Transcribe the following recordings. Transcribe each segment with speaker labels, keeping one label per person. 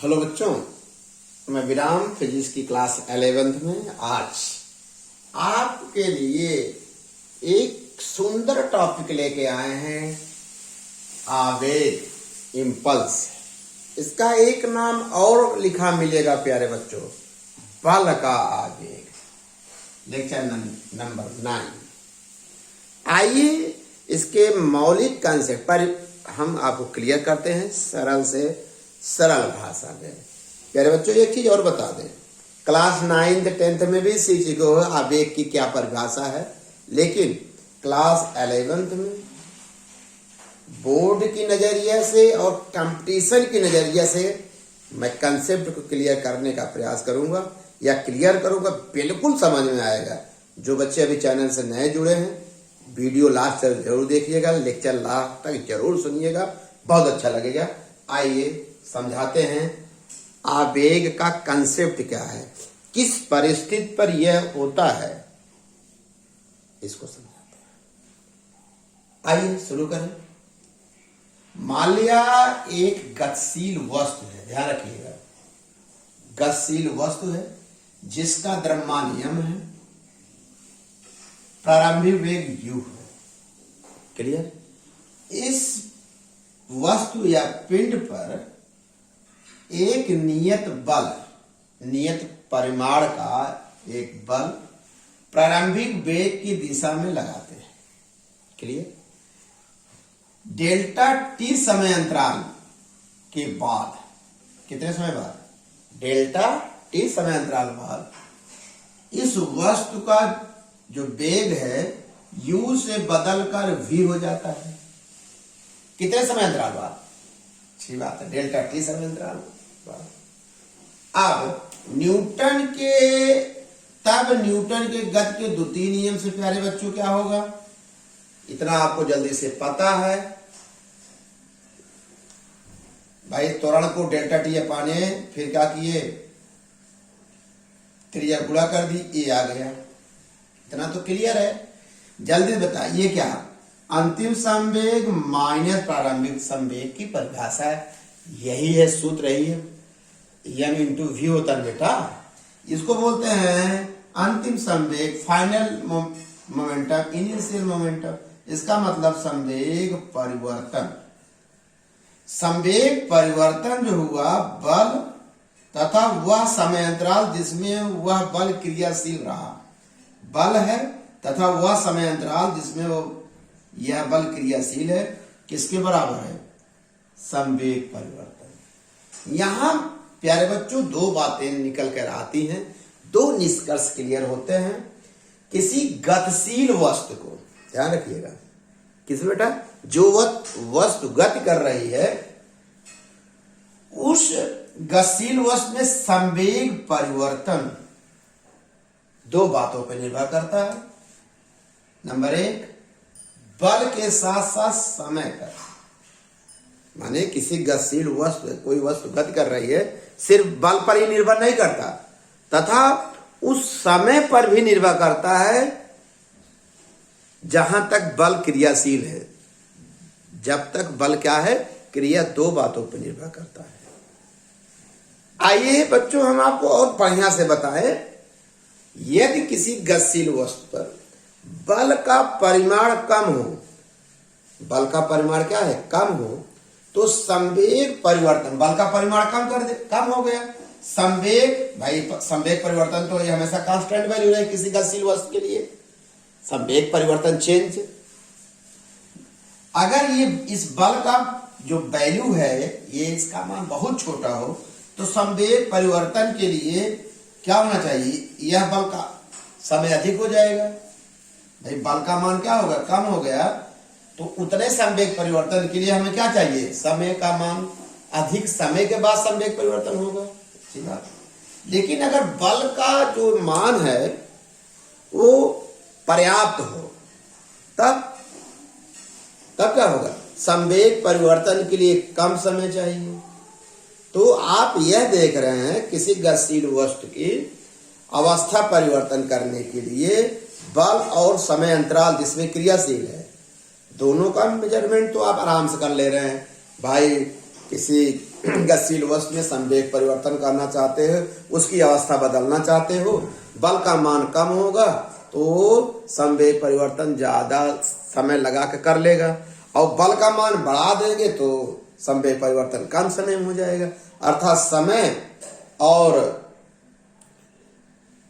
Speaker 1: Hello बच्चों, मैं विराम फिजिक्स की क्लास 11th में आज आपके लिए एक सुंदर टॉपिक लेके आए हैं, आवेग, इम्पल्स। इसका एक नाम और लिखा मिलेगा प्यारे बच्चों, बल का आवेग। Lecture number 9। आइए इसके मौलिक कंसेप्ट पर हम आपको क्लियर करते हैं सरल से सरल भाषा में। प्यारे बच्चों, एक चीज और बता दें, क्लास 9th 10th में भी सीख चुके हो आवेग की क्या परिभाषा है, लेकिन क्लास 11th में बोर्ड की नजरिए से और कंपटीशन की नजरिए से मैं कंसेप्ट को क्लियर करने का प्रयास करूंगा या क्लियर करूंगा, बिल्कुल समझ में आएगा। जो बच्चे अभी चैनल से नए जुड़े हैं, वीडियो लास्ट तक जरूर देखिएगा, लेक्चर लास्ट तक जरूर सुनिएगा, बहुत अच्छा लगेगा। आइए समझाते हैं आवेग का कंसेप्ट क्या है, किस परिस्थिति पर यह होता है, इसको समझाते हैं। आइए शुरू करें। मान लिया एक गतिशील वस्तु है, ध्यान रखिएगा, गतिशील वस्तु है जिसका द्रव्यमान m है, प्रारंभिक वेग u है। क्लियर? इस वस्तु या पिंड पर एक नियत बल, नियत परिमाण का एक बल प्रारंभिक वेग की दिशा में लगाते हैं। क्लियर? डेल्टा टी समय अंतराल के बाद, कितने समय बाद? डेल्टा टी समय अंतराल बाद इस वस्तु का जो वेग है u से बदलकर v हो जाता है। कितने समय अंतराल बाद? अच्छी बात है, डेल्टा टी समय अंतराल बाद। अब न्यूटन के गति के द्वितीय नियम से प्यारे बच्चों क्या होगा, इतना आपको जल्दी से पता है भाई। त्वरण को डेल्टा टी पाने, फिर क्या किए, त्रिज्या गुणा कर दी, ए आ गया। इतना तो क्लियर है। जल्दी बताइए क्या अंतिम संवेग माइनस प्रारंभिक संवेग की परिभाषा है, यही है, सूत्र यही है, m इंटू वी होता है बेटा। इसको बोलते हैं अंतिम संवेग, फाइनल मोमेंटम, इनिशियल मोमेंटम। इसका मतलब संवेग परिवर्तन। संवेग परिवर्तन जो हुआ बल तथा वह समय अंतराल जिसमें वह बल क्रियाशील रहा, बल है तथा वह समय अंतराल जिसमें यह बल क्रियाशील है, किसके बराबर है? संवेग परिवर्तन। यहां प्यारे बच्चों दो बातें निकल कर आती हैं, दो निष्कर्ष क्लियर होते हैं। किसी गतिशील वस्तु को, ध्यान रखिएगा, किस बेटा, जो वस्तु गति कर रही है, उस गतिशील वस्तु में संवेग परिवर्तन दो बातों पर निर्भर करता है। नंबर एक, बल के साथ साथ समय पर, माने किसी गतिशील वस्तु, कोई वस्तु गति कर रही है, सिर्फ बल पर ही निर्भर नहीं करता, तथा उस समय पर भी निर्भर करता है जहां तक बल क्रियाशील है। जब तक बल क्या है, क्रिया, दो बातों पर निर्भर करता है। आइए बच्चों हम आपको और बढ़िया से बताएं, यदि किसी गतिशील वस्तु पर बल का परिमाण कम हो, बल का परिमाण क्या है, कम हो, तो संवेग परिवर्तन, बल का परिमाण कम हो गया, संवेग, भाई संवेग परिवर्तन तो ये हमेशा कांस्टेंट वैल्यू है किसी गतिशील वस्तु के लिए, संवेग परिवर्तन चेंज। अगर ये इस बल का जो वैल्यू है, ये इसका मान बहुत छोटा हो, तो संवेग परिवर्तन के लिए क्या होना चाहिए, यह बल का समय अधिक हो जाएगा। भाई बल का मान क्या होगा, कम हो गया, तो उतने संवेग परिवर्तन के लिए हमें क्या चाहिए, समय का मान अधिक, समय के बाद संवेग परिवर्तन होगा। अच्छी बात। लेकिन अगर बल का जो मान है वो पर्याप्त हो, तब क्या होगा, संवेग परिवर्तन के लिए कम समय चाहिए। तो आप यह देख रहे हैं किसी गतिशील वस्तु की अवस्था परिवर्तन करने के लिए बल और समय अंतराल जिसमें क्रियाशील है, दोनों का मेजरमेंट तो आप आराम से कर ले रहे हैं। भाई किसी गतिशील वस्तु में संवेग परिवर्तन करना चाहते हो, उसकी अवस्था बदलना चाहते हो, बल का मान कम होगा तो संवेग परिवर्तन ज्यादा समय लगा के कर लेगा, और बल का मान बढ़ा देंगे तो संवेग परिवर्तन कम समय में हो जाएगा। अर्थात समय और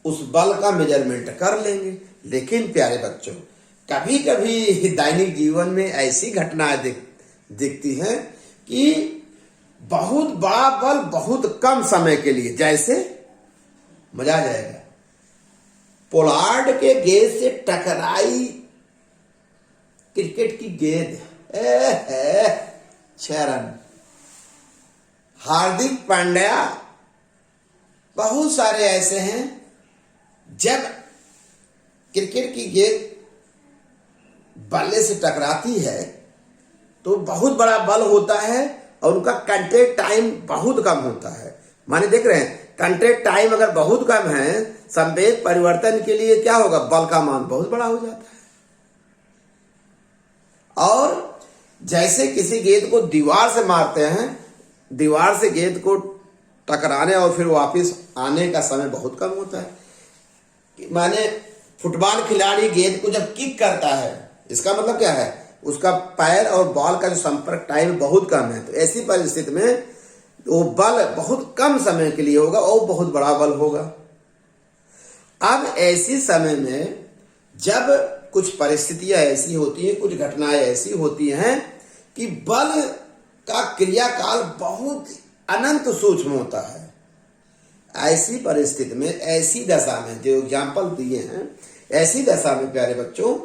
Speaker 1: उस बल का मेजरमेंट कर लेंगे। लेकिन प्यारे बच्चों, कभी कभी दैनिक जीवन में ऐसी घटनाएं दिखती हैं कि बहुत बड़ा बल बहुत कम समय के लिए, जैसे मजा आ जाएगा, पोलार्ड के गेंद से टकराई क्रिकेट की गेंद, 6 रन। हार्दिक पांड्या, बहुत सारे ऐसे हैं जब क्रिकेट की गेंद बल्ले से टकराती है तो बहुत बड़ा बल होता है और उनका कंटेक्ट टाइम बहुत कम होता है। माने देख रहे हैं, कंटेक्ट टाइम अगर बहुत कम है, संवेग परिवर्तन के लिए क्या होगा, बल का मान बहुत बड़ा हो जाता है। और जैसे किसी गेंद को दीवार से मारते हैं, दीवार से गेंद को टकराने और फिर वापस आने का समय बहुत कम होता है। माने फुटबॉल खिलाड़ी गेंद को जब किक करता है, इसका मतलब क्या है, उसका पैर और बॉल का जो संपर्क टाइम बहुत कम है। तो ऐसी परिस्थिति में वो बल बहुत कम समय के लिए होगा और बहुत बड़ा बल होगा। अब ऐसी समय में जब कुछ परिस्थितियां ऐसी होती हैं, कुछ घटनाएं ऐसी होती हैं कि बल का क्रियाकाल बहुत अनंत सूक्ष्म होता है, ऐसी परिस्थिति में, ऐसी दशा में, जो एग्जाम्पल दिए हैं, ऐसी दशा में प्यारे बच्चों,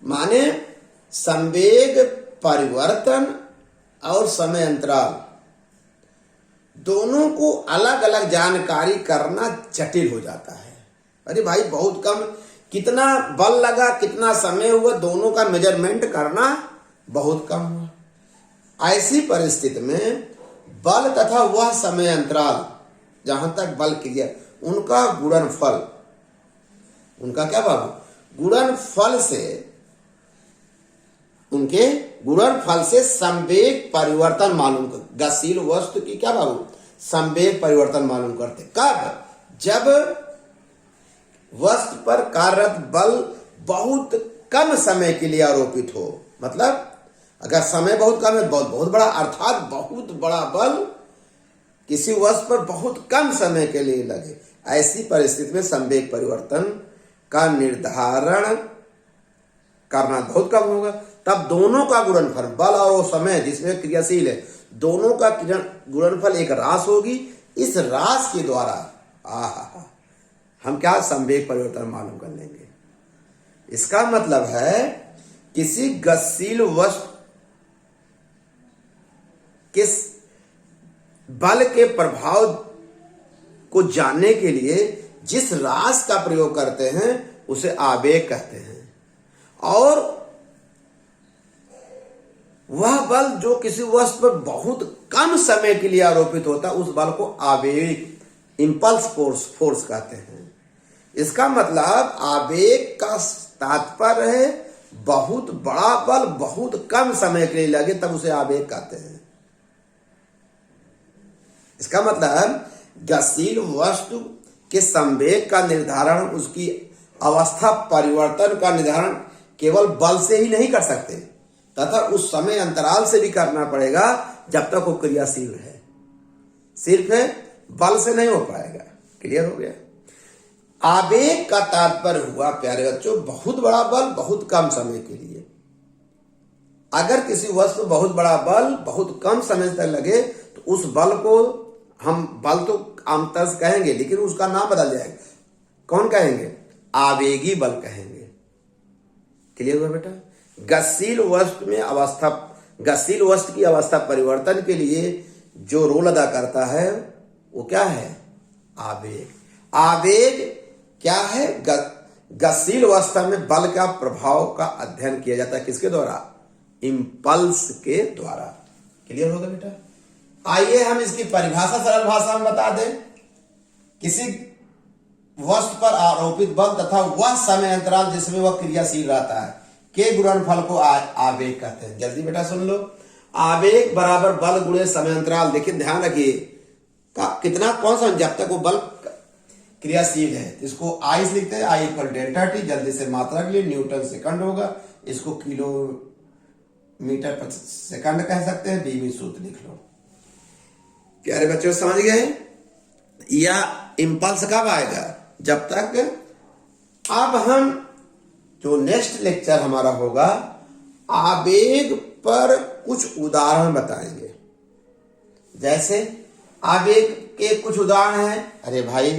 Speaker 1: माने संवेग परिवर्तन और समय अंतराल दोनों को अलग अलग जानकारी करना जटिल हो जाता है। अरे भाई बहुत कम, कितना बल लगा, कितना समय हुआ, दोनों का मेजरमेंट करना बहुत कम हुआ। ऐसी परिस्थिति में बल तथा वह समय अंतराल जहां तक बल क्रिया, उनका गुणनफल, उनका क्या बाबू, गुणनफल से, उनके गुणनफल से संवेग परिवर्तन मालूम कर, गतिशील वस्तु की क्या बाबू, संवेग परिवर्तन मालूम करते। कब, जब वस्तु पर कार्यरत बल बहुत कम समय के लिए आरोपित हो। मतलब अगर समय बहुत कम है, बल बहुत बड़ा, अर्थात बहुत बड़ा बल किसी वस्तु पर बहुत कम समय के लिए लगे, ऐसी परिस्थिति में संवेग परिवर्तन का निर्धारण करना बहुत कम होगा। तब दोनों का गुणनफल, बल और समय जिसमें क्रियाशील है, दोनों का गुणनफल एक राशि होगी। इस राशि के द्वारा हम क्या, संवेग परिवर्तन मालूम कर लेंगे। इसका मतलब है किसी गतिशील वस्तु किस बल के प्रभाव को जानने के लिए जिस राशि का प्रयोग करते हैं उसे आवेग कहते हैं, और वह बल जो किसी वस्तु पर बहुत कम समय के लिए आरोपित होता है, उस बल को आवेग, इंपल्स फोर्स कहते हैं। इसका मतलब आवेग का तात्पर्य है बहुत बड़ा बल बहुत कम समय के लिए लगे, तब उसे आवेग कहते हैं। इसका मतलब गतिशील वस्तु के संवेग का निर्धारण, उसकी अवस्था परिवर्तन का निर्धारण केवल बल से ही नहीं कर सकते, तथा उस समय अंतराल से भी करना पड़ेगा जब तक वो क्रियाशील है। सिर्फ बल से नहीं हो पाएगा। क्लियर हो गया। आवेग का तात्पर्य हुआ प्यारे बच्चों बहुत बड़ा बल बहुत कम समय के लिए। अगर किसी वस्तु बहुत बड़ा बल बहुत कम समय तक लगे तो उस बल को हम बल तो आमतौर से कहेंगे, लेकिन उसका नाम बदल जाएगा। कौन कहेंगे? आवेगी बल कहेंगे। क्लियर हुआ बेटा। गतिशील वस्तु में अवस्था, गतिशील वस्तु की अवस्था परिवर्तन के लिए जो रोल अदा करता है वो क्या है? आवेग। आवेग क्या है? गतिशील अवस्था में बल का प्रभाव का अध्ययन किया जाता है। किसके द्वारा? इंपल्स के द्वारा। क्लियर होगा बेटा। आइए हम इसकी परिभाषा सरल भाषा में बता दें। किसी वस्तु पर आरोपित बल तथा वह समय अंतराल जिसमें वह क्रियाशील रहता है के गुणनफल को आवेग कहते हैं। जल्दी बेटा सुन लो। आवेग बराबर बल गुणे समय अंतराल। देखिए ध्यान रखिए कितना कौन सा, जब तक वो बल क्रियाशील है। इसको आई से लिखते हैं, आई इक्वल डेल्टा टी, जल्दी से मात्रा के लिए न्यूटन सेकंड होगा, इसको किलोमीटर पर सेकंड कह सकते हैं, बी में सूत्र लिख लो। प्यारे बच्चों समझ गए? या इंपल्स कब आएगा? जब तक। अब हम जो नेक्स्ट लेक्चर हमारा होगा आवेग पर कुछ उदाहरण बताएंगे। जैसे आवेग के कुछ उदाहरण हैं, अरे भाई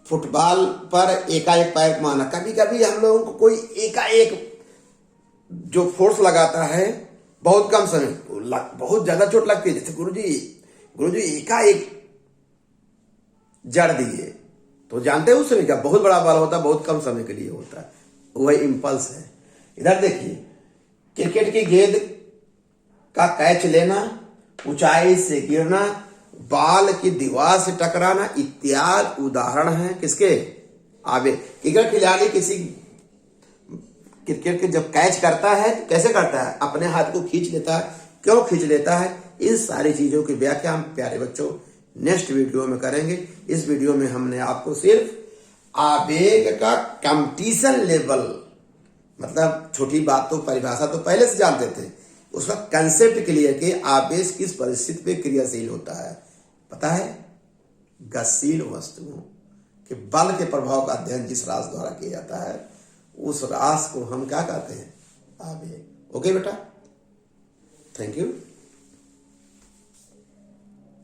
Speaker 1: फुटबॉल पर एकाएक पैर मारना। कभी कभी हम लोगों को कोई एकाएक जो फोर्स लगाता है बहुत कम समय, बहुत ज्यादा चोट लगती है। जैसे गुरुजी एकाएक जड़ दिए, तो जानते हैं उस समय क्या बहुत बड़ा बल होता है, बहुत कम समय के लिए होता है, वही इंपल्स है। इधर देखिए क्रिकेट की गेंद का कैच लेना, ऊंचाई से गिरना, बॉल की दीवार से टकराना इत्यादि उदाहरण हैं किसके? आवेग। क्रिकेट खिलाड़ी किसी क्रिकेट के जब कैच करता है तो कैसे करता है? अपने हाथ को खींच लेता है। क्यों खींच लेता है? इस सारी चीजों की व्याख्या हम प्यारे बच्चों नेक्स्ट वीडियो में करेंगे। इस वीडियो में हमने आपको सिर्फ आवेग का कंपटीशन लेवल, मतलब छोटी बात तो परिभाषा तो पहले से जानते थे, उसका कंसेप्ट क्लियर कि आवेश किस परिस्थिति पे क्रियाशील होता है। पता है? गतिशील वस्तुओं के बल के प्रभाव का अध्ययन जिस रास द्वारा किया जाता है उस रास को हम क्या कहते हैं? आवेग। ओके बेटा, थैंक यू।